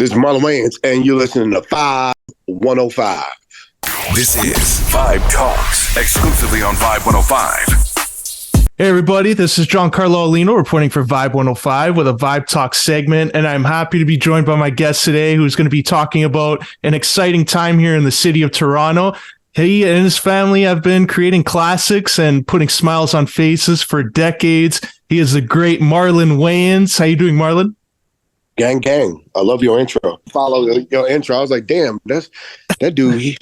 This is Marlon Wayans, and you're listening to 5105. This is Vibe Talks, exclusively on Vibe 105. Hey everybody, this is Giancarlo Aulino reporting for Vibe 105 with a Vibe Talk segment, and I'm happy to be joined by my guest today who's going to be talking about an exciting time here in the city of Toronto. He and his family have been creating classics and putting smiles on faces for decades. He is the great Marlon Wayans. How you doing, Marlon? Gang. I love your intro. Follow your intro. I was like, damn, that dude, he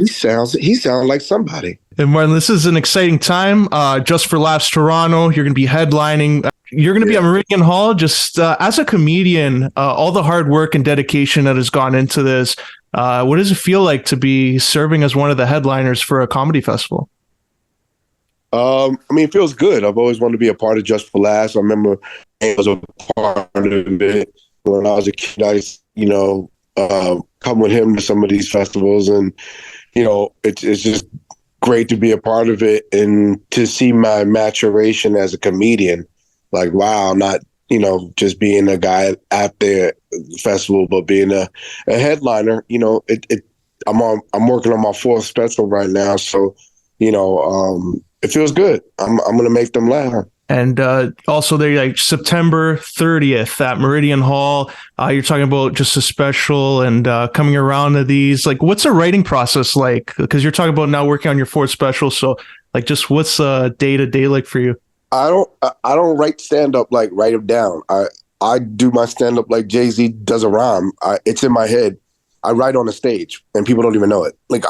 sounds like somebody. And Marlon, this is an exciting time. JustForLaughs Toronto, you're going to be headlining. You're going to be at Meridian Hall. Just as a comedian, all the hard work and dedication that has gone into this, what does it feel like to be serving as one of the headliners for a comedy festival? It feels good. I've always wanted to be a part of JustForLaughs. I remember I was a part of it when I was a kid. I come with him to some of these festivals, and it's just great to be a part of it and to see my maturation as a comedian. Like, wow, not just being a guy at the festival, but being a headliner. I'm working on my fourth special right now, so it feels good. I'm gonna make them laugh. And also, they're like September 30th at Meridian Hall. You're talking about just a special and coming around to these. Like, what's the writing process like? Because you're talking about now working on your fourth special. So, like, just what's day to day like for you? I don't write stand up like write them down. I do my stand up like Jay-Z does a rhyme. It's in my head. I write on a stage, and people don't even know it. Like,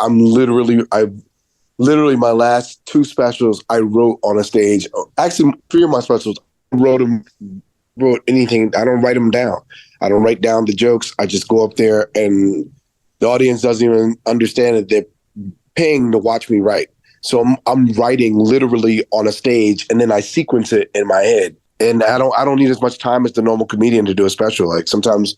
Literally, my last two specials, I wrote on a stage. Actually, three of my specials, I wrote anything. I don't write them down. I don't write down the jokes. I just go up there, and the audience doesn't even understand that they're paying to watch me write. So I'm writing literally on a stage, and then I sequence it in my head. And I don't need as much time as the normal comedian to do a special. Like, sometimes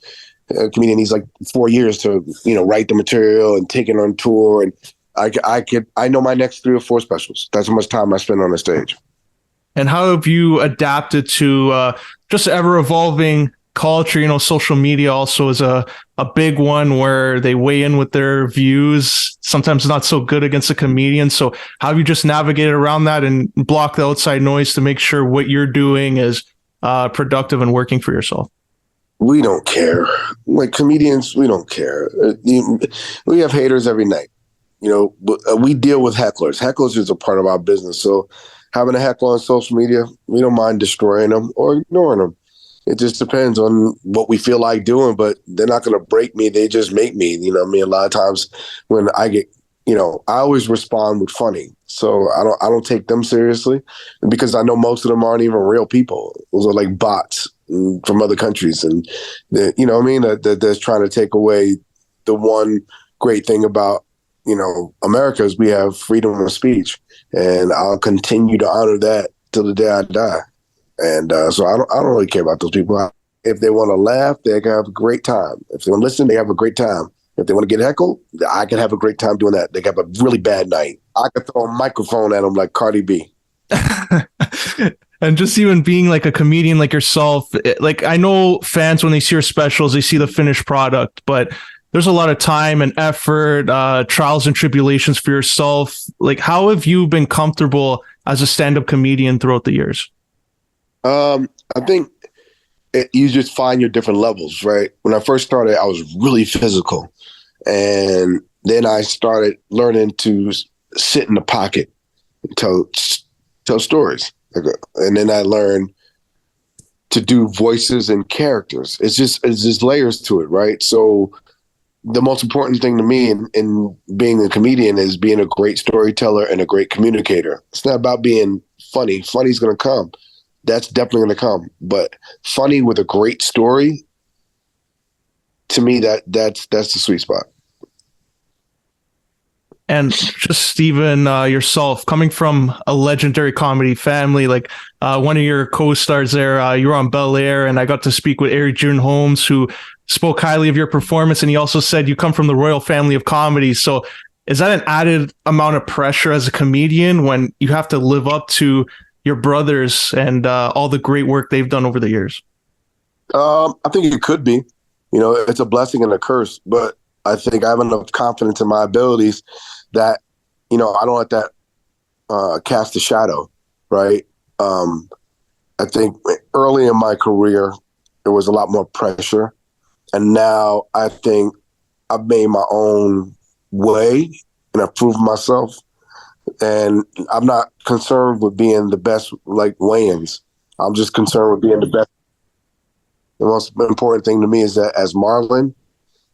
a comedian needs like 4 years to write the material and take it on tour. And I know my next 3 or 4 specials. That's how much time I spend on the stage. And how have you adapted to just ever evolving culture? Social media also is a big one where they weigh in with their views, sometimes not so good against a comedian. So how have you just navigated around that and block the outside noise to make sure what you're doing is productive and working for yourself? We don't care. Like comedians, we don't care. We have haters every night. We deal with hecklers. Hecklers is a part of our business. So having a heckler on social media, we don't mind destroying them or ignoring them. It just depends on what we feel like doing, but they're not going to break me. They just make me. A lot of times when I get, I always respond with funny. So I don't take them seriously because I know most of them aren't even real people. Those are like bots from other countries. And, they're trying to take away the one great thing about, America is we have freedom of speech, and I'll continue to honor that till the day I die. And so I don't really care about those people. If they want to laugh, they can have a great time. If they want to listen, they have a great time. If they want to get heckled, I can have a great time doing that. They can have a really bad night. I can throw a microphone at them like Cardi B. And just even being like a comedian like yourself, like I know fans, when they see your specials, they see the finished product, but there's a lot of time and effort, trials and tribulations for yourself. Like, how have you been comfortable as a stand-up comedian throughout the years? I think you just find your different levels, right? When I first started, I was really physical. And then I started learning to sit in the pocket and tell stories. And then I learned to do voices and characters. It's just layers to it, right? So the most important thing to me in being a comedian is being a great storyteller and a great communicator. It's not about being funny. Funny's going to come. That's definitely going to come. But funny with a great story, to me, that's the sweet spot. And just Steven, yourself, coming from a legendary comedy family, like one of your co-stars there, you were on Bel Air, and I got to speak with Eric June Holmes, who spoke highly of your performance, and he also said you come from the royal family of comedy. So is that an added amount of pressure as a comedian when you have to live up to your brothers and all the great work they've done over the years? I think it could be. it's a blessing and a curse, but I think I have enough confidence in my abilities that, I don't let that cast a shadow, right? I think early in my career, there was a lot more pressure. And now I think I've made my own way and I've proven myself. And I'm not concerned with being the best like Wayans. I'm just concerned with being the best. The most important thing to me is that as Marlon,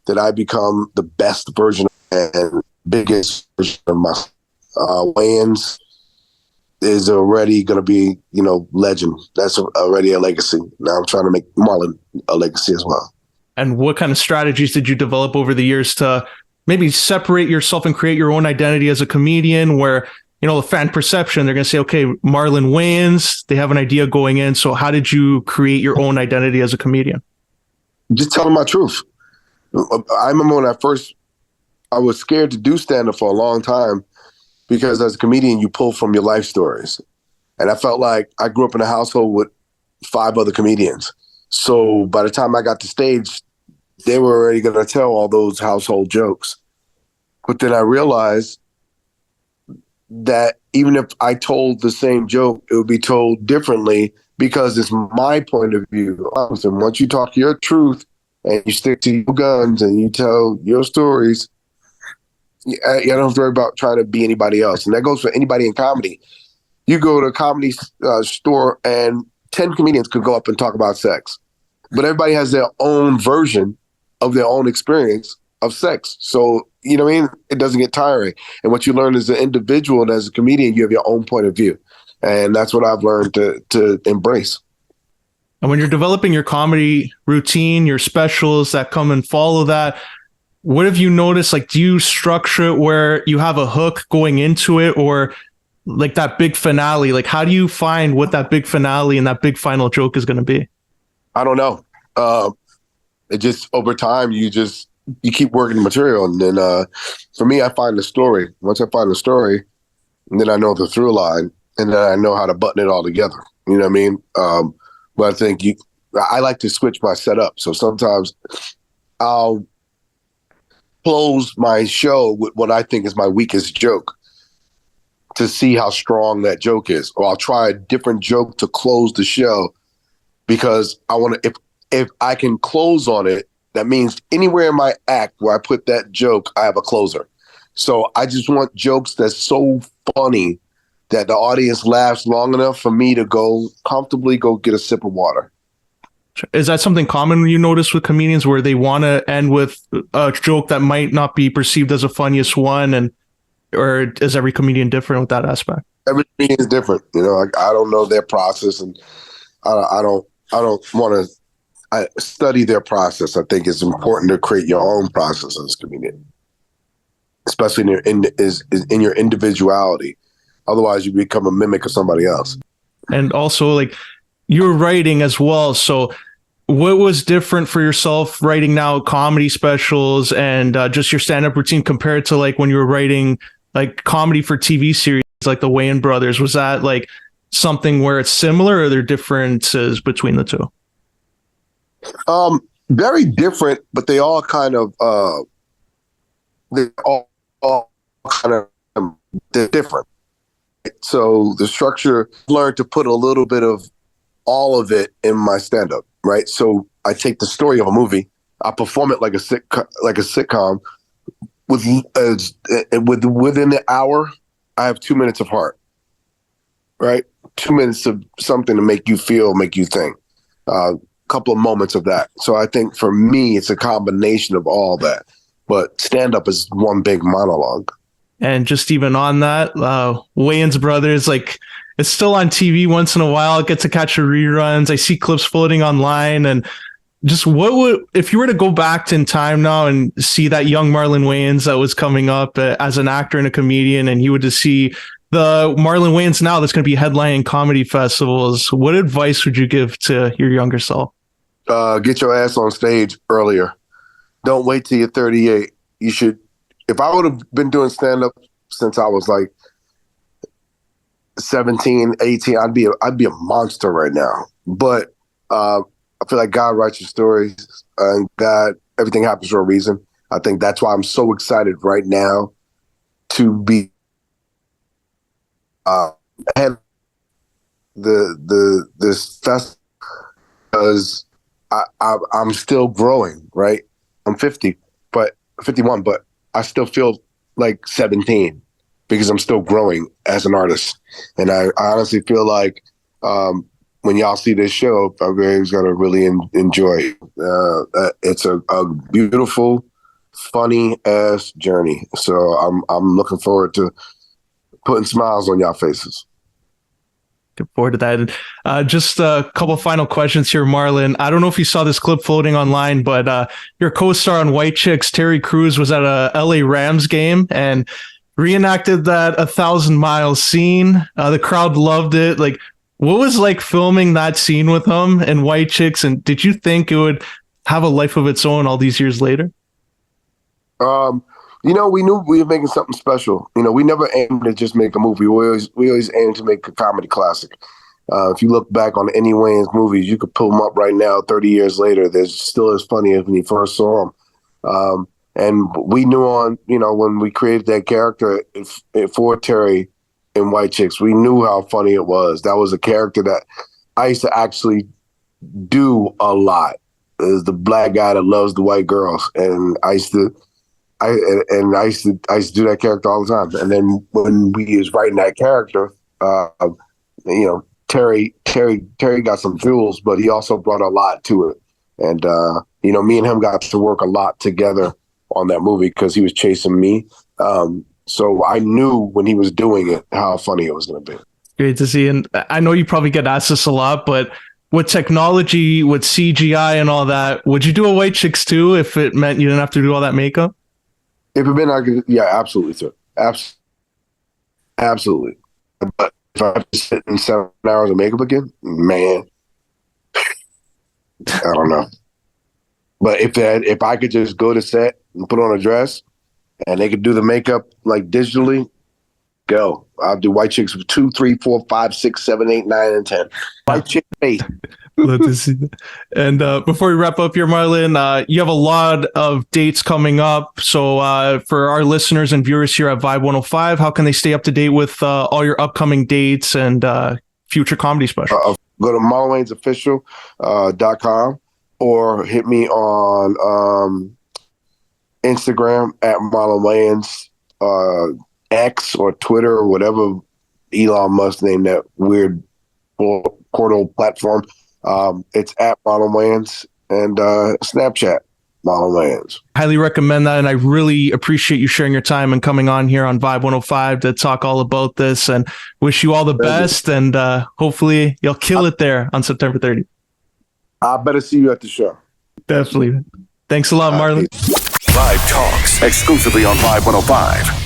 that I become the best version and biggest version of myself. Wayans is already going to be, legend. That's already a legacy. Now I'm trying to make Marlon a legacy as well. And what kind of strategies did you develop over the years to maybe separate yourself and create your own identity as a comedian where, the fan perception, they're going to say, okay, Marlon Wayans, they have an idea going in. So how did you create your own identity as a comedian? Just telling my truth. I remember when I was scared to do stand-up for a long time because as a comedian, you pull from your life stories. And I felt like I grew up in a household with 5 other comedians. So by the time I got to stage, they were already going to tell all those household jokes. But then I realized that even if I told the same joke, it would be told differently because it's my point of view. And once you talk your truth and you stick to your guns and you tell your stories, you don't have to worry about trying to be anybody else. And that goes for anybody in comedy. You go to a comedy store and 10 comedians could go up and talk about sex. But everybody has their own version of their own experience of sex. So, you know what I mean? It doesn't get tiring. And what you learn as an individual and as a comedian, you have your own point of view. And that's what I've learned to embrace. And when you're developing your comedy routine, your specials that come and follow that, what have you noticed? Like, do you structure it where you have a hook going into it or like that big finale? Like, how do you find what that big finale and that big final joke is going to be? I don't know. It just, over time, you keep working the material. And then for me, I find the story. Once I find the story, and then I know the through line, and then I know how to button it all together. You know what I mean? But I think I like to switch my setup. So sometimes I'll close my show with what I think is my weakest joke to see how strong that joke is. Or I'll try a different joke to close the show because I want to, if I can close on it, that means anywhere in my act where I put that joke, I have a closer. So I just want jokes that's so funny that the audience laughs long enough for me to go comfortably go get a sip of water. Is that something common you notice with comedians where they want to end with a joke that might not be perceived as the funniest one, or is every comedian different with that aspect? Every comedian is different. I don't know their process, and I don't want to study their process. I think it's important to create your own process as a comedian, especially in your individuality. Otherwise, you become a mimic of somebody else. And also, like, you're writing as well. So what was different for yourself writing now comedy specials and just your stand-up routine compared to like when you were writing like comedy for TV series like the Wayans brothers? Was that like something where it's similar or are there differences between the two? Very different, but they all kind of they're different. So the structure, learned to put a little bit of all of it in my stand-up, right? So I take the story of a movie, I perform it like a sitcom. Within the hour, I have 2 minutes of heart, right? 2 minutes of something to make you feel, make you think. Couple of moments of that. So I think for me, it's a combination of all that. But stand-up is one big monologue. And just even on that, Wayans brothers, like, it's still on TV once in a while. I get to catch the reruns. I see clips floating online. And just if you were to go back in time now and see that young Marlon Wayans that was coming up as an actor and a comedian, and you would to see the Marlon Wayans now that's going to be headlining comedy festivals, what advice would you give to your younger self? Get your ass on stage earlier. Don't wait till you're 38. You should. If I would have been doing stand-up since I was like 17, 18, I'd be a monster right now. But I feel like God writes your stories, and God, everything happens for a reason. I think that's why I'm so excited right now to be ahead of this festival, because I'm still growing, right? I'm 51, but I still feel like 17 because I'm still growing as an artist. And I honestly feel like when y'all see this show, everybody's gonna really enjoy. It's a beautiful, funny ass journey. So I'm looking forward to putting smiles on y'all faces. Looking forward to that. And just a couple final questions here, Marlon. I don't know if you saw this clip floating online, but your co-star on White Chicks, Terry Crews, was at a LA Rams game and reenacted that 1,000 mile scene. The crowd loved it. Like, what was like filming that scene with him and White Chicks? And did you think it would have a life of its own all these years later? We knew we were making something special. We never aimed to just make a movie. We always aimed to make a comedy classic. If you look back on any Wayans movies, you could pull them up right now, 30 years later. They're still as funny as when you first saw them. And we knew when we created that character for Terry in White Chicks, we knew how funny it was. That was a character that I used to actually do a lot. Is the black guy that loves the white girls, and I used to do that character all the time. And then when we was writing that character, Terry got some jewels, but he also brought a lot to it. And me and him got to work a lot together on that movie because he was chasing me. So I knew when he was doing it how funny it was going to be. Great to see. And I know you probably get asked this a lot, but with technology, with CGI and all that, would you do a White Chicks too if it meant you didn't have to do all that makeup? If it meant yeah, absolutely, sir. Absolutely. But if I have to sit in 7 hours of makeup again, man, I don't know. But if I could just go to set and put on a dress and they could do the makeup like digitally, go. I'll do White Chicks 2, 3, 4, 5, 6, 7, 8, 9, and 10. White Chick 8. Love to see that. And before we wrap up here, Marlon, you have a lot of dates coming up. So for our listeners and viewers here at Vibe 105, how can they stay up to date with all your upcoming dates and future comedy specials? Go to MarlonWayans.com or hit me on Instagram at Marlon Wayans, X or Twitter or whatever Elon Musk named that weird portal platform. It's at Marlon Wayans, and Snapchat Marlon Wayans. Highly recommend that, and I really appreciate you sharing your time and coming on here on Vibe 105 to talk all about this, and wish you all the best, and hopefully you'll kill it there on September 30th. I better see you at the show. Definitely. Thanks a lot, Marlon. Vibe Talks exclusively on Vibe 105.